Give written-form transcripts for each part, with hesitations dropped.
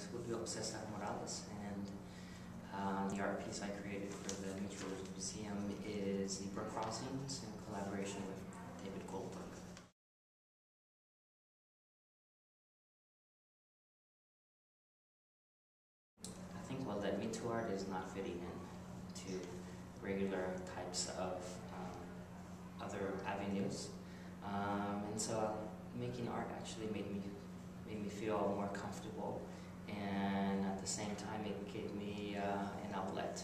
is Julio and the art piece I created for the Mitchell's Museum is Zebra Crossings in collaboration with David Goldberg. I think what led me to art is not fitting in to regular types of other avenues, and so making art actually made me feel more comfortable, and at the same time it gave me an outlet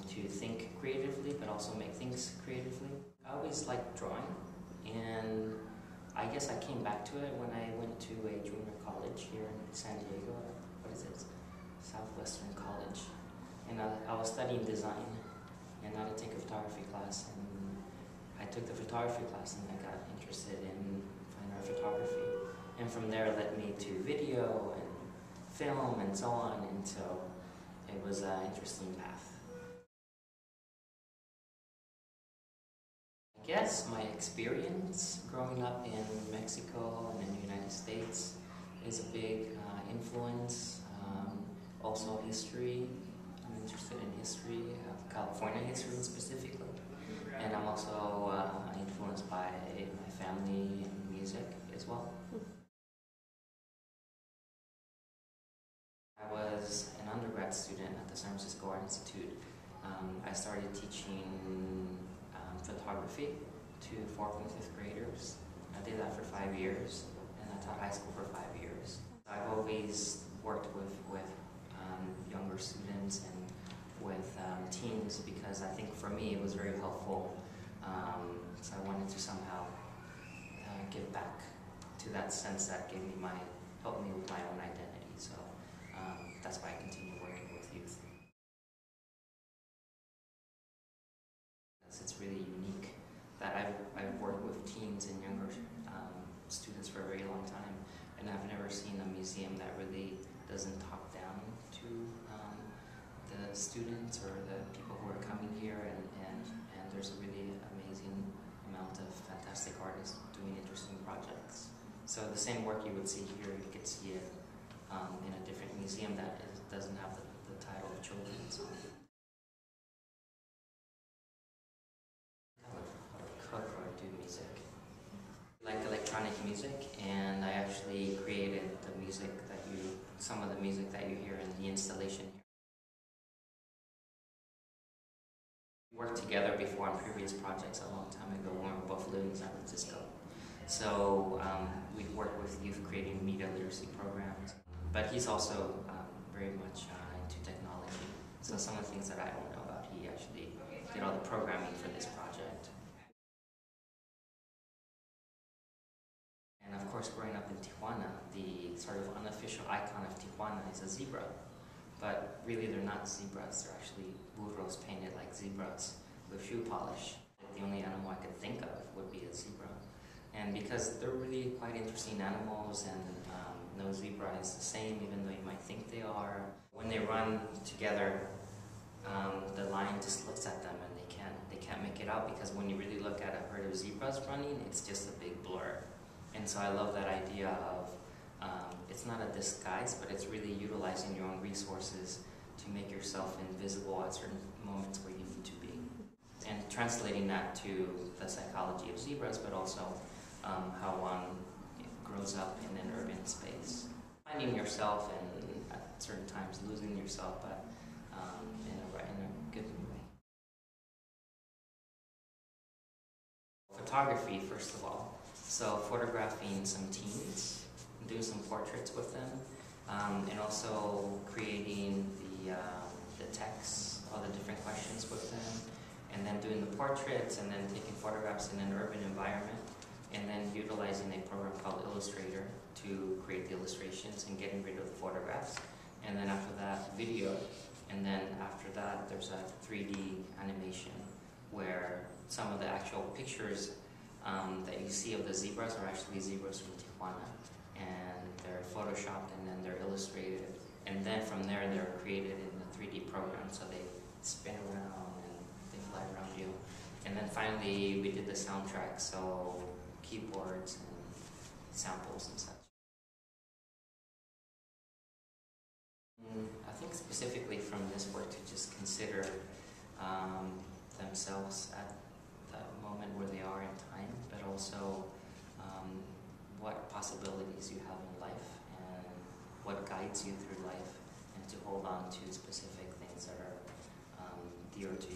to think creatively but also make things creatively. I always liked drawing, and I guess I came back to it when I went to a junior college here in San Diego. What is it? Southwestern College. And I was studying design, and I had to take a photography class, and I took the photography class and I got interested in fine art photography. And from there it led me to video and film and so on, and so it was an interesting path. I guess my experience growing up in Mexico and in the United States is a big influence. Also history. I'm interested in history, California history specifically. And I'm also influenced by my family and music as well. I was an undergrad student at the San Francisco Art Institute. I started teaching photography to 4th and 5th graders. I did that for 5 years, and I taught high school for 5 years. I've always worked with younger students and with teens because I think for me it was very helpful. So I wanted to somehow give back to that sense that helped me with my own identity. So that's why I continue working with youth. It's really unique that I've worked with teens and younger students for a very long time, and I've never seen a museum that really doesn't talk down to the students or the people who are coming here, and there's a really amazing amount of fantastic artists doing interesting projects. So the same work you would see here, you could see it in a different museum that doesn't have the title of children's. How to cook or do music. I like electronic music, and I actually created some of the music that you hear in the installation here. We worked together before on previous projects a long time ago when we were both living in San Francisco. So we worked with youth creating media literacy programs. But he's also very much into technology. So some of the things that I don't know about, he actually did all the programming for this project. And of course, growing up in Tijuana, the sort of unofficial icon of Tijuana is a zebra. But really, they're not zebras. They're actually burros painted like zebras with shoe polish. The only animal I could think of would be a zebra. And because they're really quite interesting animals, and no zebra is the same, even though you might think they are. When they run together, the lion just looks at them and they can't make it out, because when you really look at a herd of zebras running, it's just a big blur. And so I love that idea of it's not a disguise, but it's really utilizing your own resources to make yourself invisible at certain moments where you need to be. And translating that to the psychology of zebras, but also how one grows up in an urban space. Finding yourself and at certain times losing yourself, but in a good way. Photography, first of all. So photographing some teens, doing some portraits with them, and also creating the texts, all the different questions with them, and then doing the portraits, and then taking photographs in an urban environment, and then utilizing a program called Illustrator to create the illustrations and getting rid of the photographs. And then after that, video. And then after that, there's a 3D animation where some of the actual pictures that you see of the zebras are actually zebras from Tijuana. And they're photoshopped and then they're illustrated. And then from there, they're created in the 3D program. So they spin around and they fly around you. And then finally, we did the soundtrack, so keyboards and samples and such. think specifically from this work to just consider themselves at the moment where they are in time, but also what possibilities you have in life and what guides you through life, and to hold on to specific things that are dear to